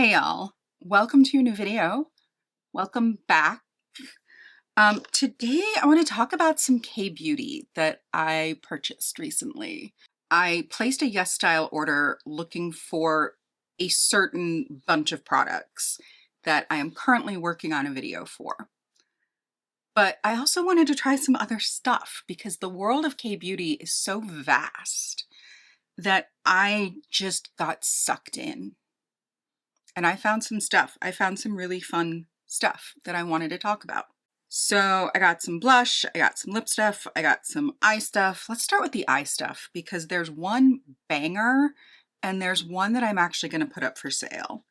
Hey y'all, welcome to a new video. Welcome back. Today I want to talk about some K-beauty that I purchased recently. I placed a YESSTYLE order looking for a certain bunch of products that I am currently working on a video for. But I also wanted to try some other stuff because the world of K-beauty is so vast that I just got sucked in. And I found some stuff. I found some really fun stuff that I wanted to talk about. So I got some blush, I got some lip stuff, I got some eye stuff. Let's start with the eye stuff because there's one banger and there's one that I'm actually going to put up for sale.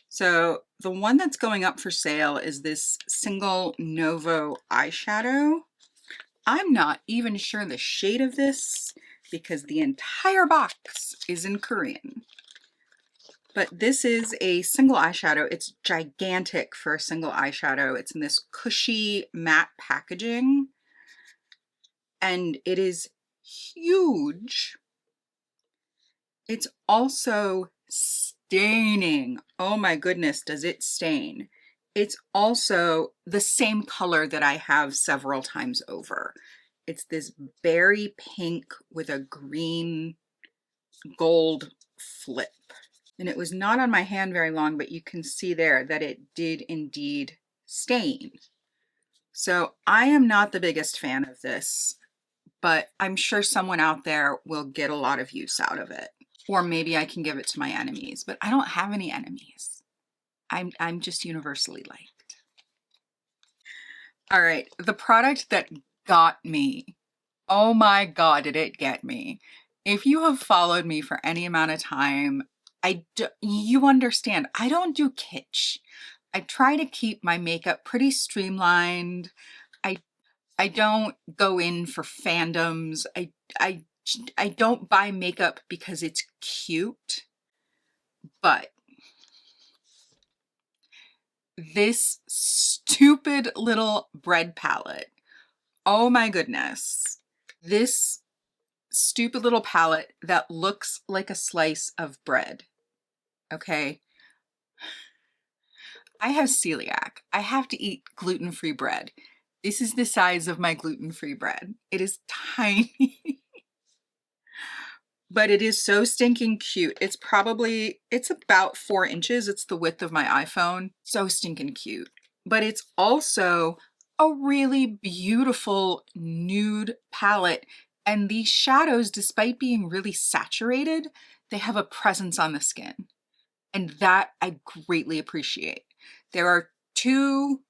So the one that's going up for sale is this single Novo eyeshadow. I'm not even sure the shade of this because the entire box is in Korean. But this is a single eyeshadow. It's gigantic for a single eyeshadow. It's in this cushy matte packaging. And it is huge. It's also staining. Oh my goodness, does it stain? It's also the same color that I have several times over. It's this berry pink with a green gold flip. And it was not on my hand very long, but you can see there that it did indeed stain. So I am not the biggest fan of this, but I'm sure someone out there will get a lot of use out of it. Or maybe I can give it to my enemies, but I don't have any enemies. I'm just universally liked. All right, the product that got me. Oh my God, did it get me? If you have followed me for any amount of time, you understand, I don't do kitsch. I try to keep my makeup pretty streamlined. I don't go in for fandoms. I don't buy makeup because it's cute. But this stupid little bread palette, oh my goodness. This stupid little palette that looks like a slice of bread. Okay. I have celiac. I have to eat gluten-free bread. This is the size of my gluten-free bread. It is tiny, but it is so stinking cute. It's about 4 inches. It's the width of my iPhone. So stinking cute. But it's also a really beautiful nude palette. And these shadows, despite being really saturated, they have a presence on the skin. And that I greatly appreciate. There are two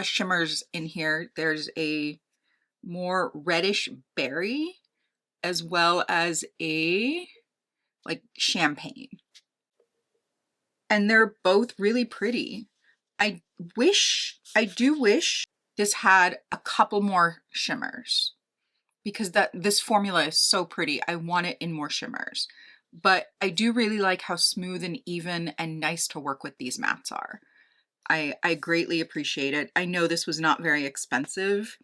shimmers in here. There's a more reddish berry as well as a like champagne. And they're both really pretty. I do wish this had a couple more shimmers because this formula is so pretty. I want it in more shimmers. But I do really like how smooth and even and nice to work with these mattes are. I greatly appreciate it. I know this was not very expensive,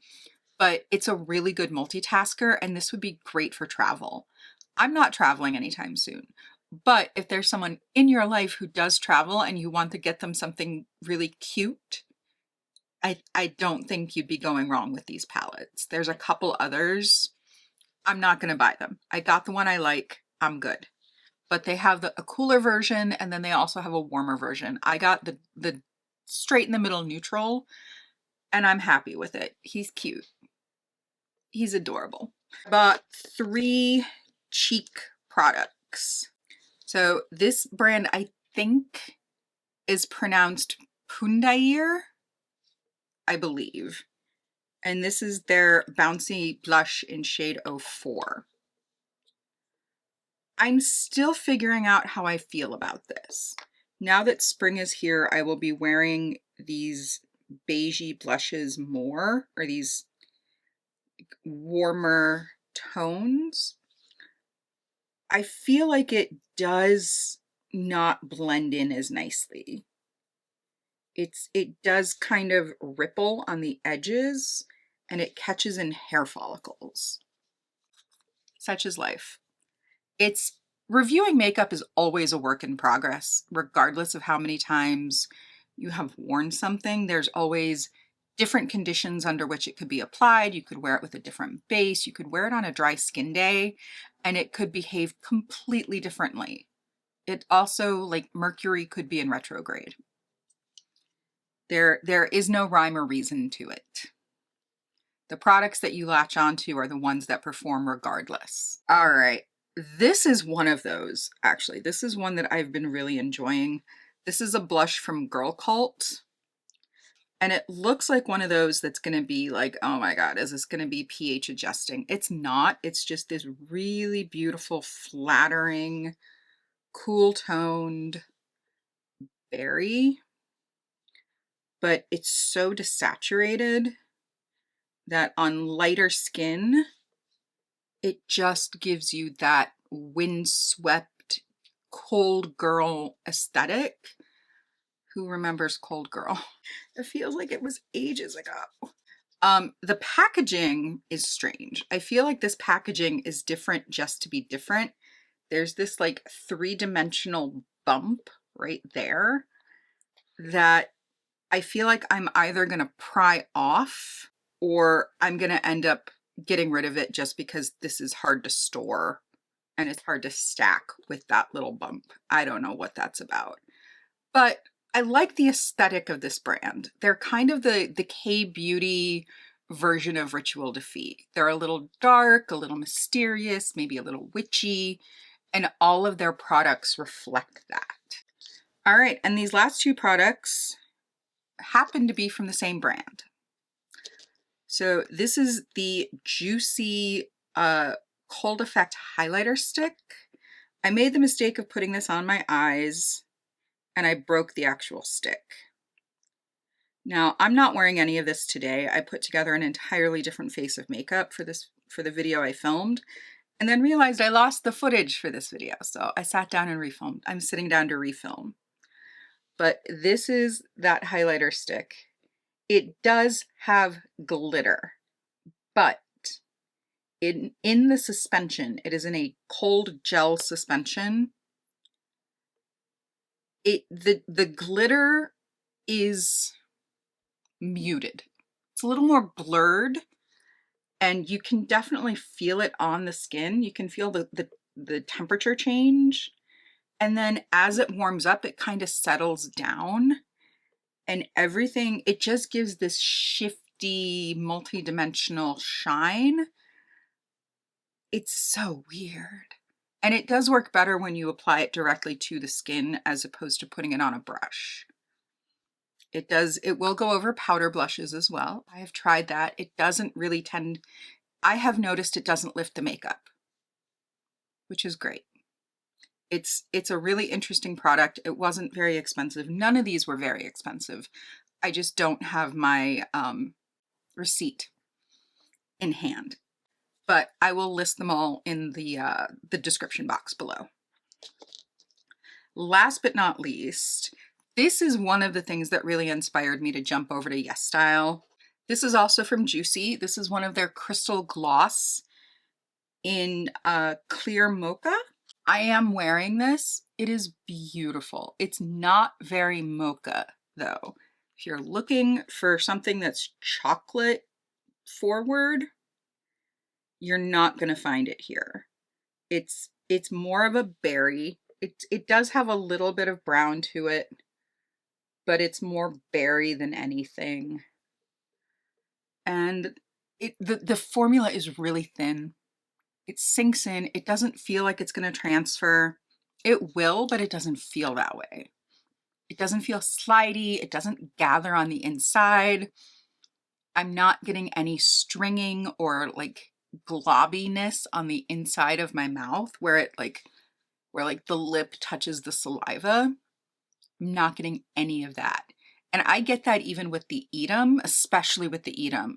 but it's a really good multitasker and this would be great for travel. I'm not traveling anytime soon, but if there's someone in your life who does travel and you want to get them something really cute, I don't think you'd be going wrong with these palettes. There's a couple others. I'm not going to buy them. I got the one I like. I'm good. But they have a cooler version and then they also have a warmer version. I got the straight in the middle neutral and I'm happy with it. He's cute. He's adorable. I bought 3 cheek products. So this brand I think is pronounced Pundair, I believe. And this is their Bouncy Blush in shade 04. I'm still figuring out how I feel about this. Now that spring is here, I will be wearing these beigey blushes more, or these warmer tones. I feel like it does not blend in as nicely. It does kind of ripple on the edges and it catches in hair follicles. Such is life. It's reviewing makeup is always a work in progress, regardless of how many times you have worn something. There's always different conditions under which it could be applied. You could wear it with a different base. You could wear it on a dry skin day, and it could behave completely differently. It also, like, Mercury could be in retrograde. There is no rhyme or reason to it. The products that you latch onto are the ones that perform regardless. All right, this is one of those, actually. This is one that I've been really enjoying. This is a blush from Girl Cult. And it looks like one of those that's gonna be like, oh my God, is this gonna be pH adjusting? It's not, it's just this really beautiful, flattering, cool toned berry, but it's so desaturated that on lighter skin, it just gives you that windswept, cold girl aesthetic. Who remembers Cold Girl? It feels like it was ages ago. The packaging is strange. I feel like this packaging is different just to be different. There's this like 3-dimensional bump right there that I feel like I'm either gonna pry off or I'm gonna end up getting rid of it just because this is hard to store and it's hard to stack with that little bump. I don't know what that's about. But I like the aesthetic of this brand. They're kind of the K-beauty version of Ritual Defeat. They're a little dark, a little mysterious, maybe a little witchy, and all of their products reflect that. All right, and these last 2 products happen to be from the same brand. So this is the Juicy Cold Effect Highlighter Stick. I made the mistake of putting this on my eyes and I broke the actual stick. Now, I'm not wearing any of this today. I put together an entirely different face of makeup for the video I filmed, and then realized I lost the footage for this video. So I sat down and refilmed. I'm sitting down to refilm. But this is that highlighter stick. It does have glitter, but in the suspension, it is in a cold gel suspension. The glitter is muted. It's a little more blurred, and you can definitely feel it on the skin. You can feel the temperature change. And then as it warms up, it kind of settles down, and everything, it just gives this shifty, multi-dimensional shine. It's so weird. And it does work better when you apply it directly to the skin as opposed to putting it on a brush. It will go over powder blushes as well. I have tried that. It doesn't really I have noticed it doesn't lift the makeup, which is great. It's a really interesting product. It wasn't very expensive. None of these were very expensive. I just don't have my receipt in hand, but I will list them all in the description box below. Last but not least, this is one of the things that really inspired me to jump over to YESSTYLE. This is also from Juicy. This is one of their Crystal Gloss in Clear Mocha. I am wearing this. It is beautiful. It's not very mocha though. If you're looking for something that's chocolate forward, you're not gonna find it here. It's more of a berry. It does have a little bit of brown to it, but it's more berry than anything. And the formula is really thin. It sinks in. It doesn't feel like it's going to transfer. It will, but it doesn't feel that way. It doesn't feel slidey. It doesn't gather on the inside. I'm not getting any stringing or like globbiness on the inside of my mouth where the lip touches the saliva. I'm not getting any of that. And I get that even with the Auden, especially with the Auden.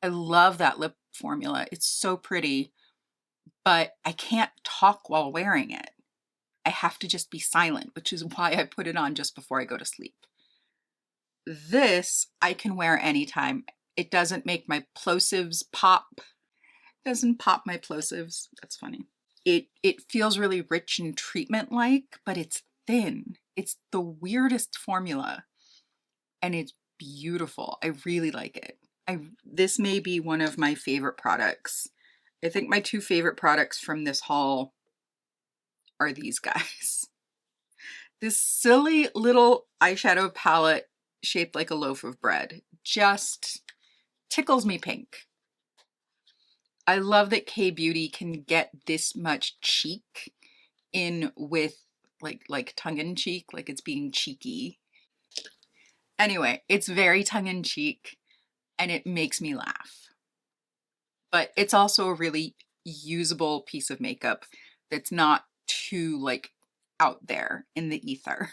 I love that lip formula. It's so pretty, but I can't talk while wearing it. I have to just be silent, which is why I put it on just before I go to sleep. This I can wear anytime. It doesn't make my plosives pop. It doesn't pop my plosives. That's funny. it feels really rich and treatment-like, but it's thin. It's the weirdest formula, and it's beautiful. I really like it. This may be one of my favorite products. I think my two favorite products from this haul are these guys. This silly little eyeshadow palette shaped like a loaf of bread just tickles me pink. I love that K-Beauty can get this much cheek in with like tongue-in-cheek, like it's being cheeky. Anyway, it's very tongue-in-cheek and it makes me laugh. But it's also a really usable piece of makeup that's not too like out there in the ether.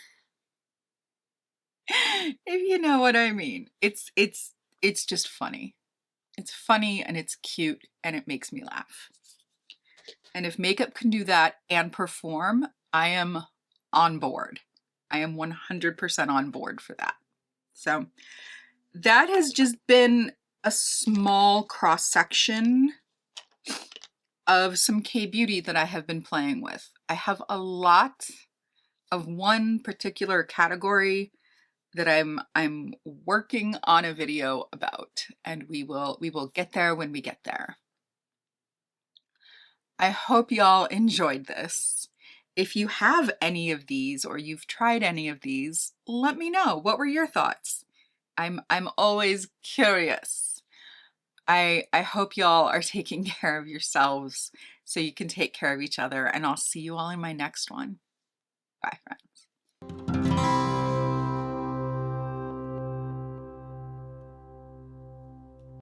If you know what I mean. It's just funny. It's funny and it's cute and it makes me laugh. And if makeup can do that and perform, I am on board. I am 100% on board for that. So that has just been a small cross section of some K-Beauty that I have been playing with. I have a lot of one particular category that I'm working on a video about, and we will get there when we get there. I hope y'all enjoyed this. If you have any of these or you've tried any of these, let me know. What were your thoughts? I'm always curious. I hope y'all are taking care of yourselves so you can take care of each other, and I'll see you all in my next one. Bye, friends.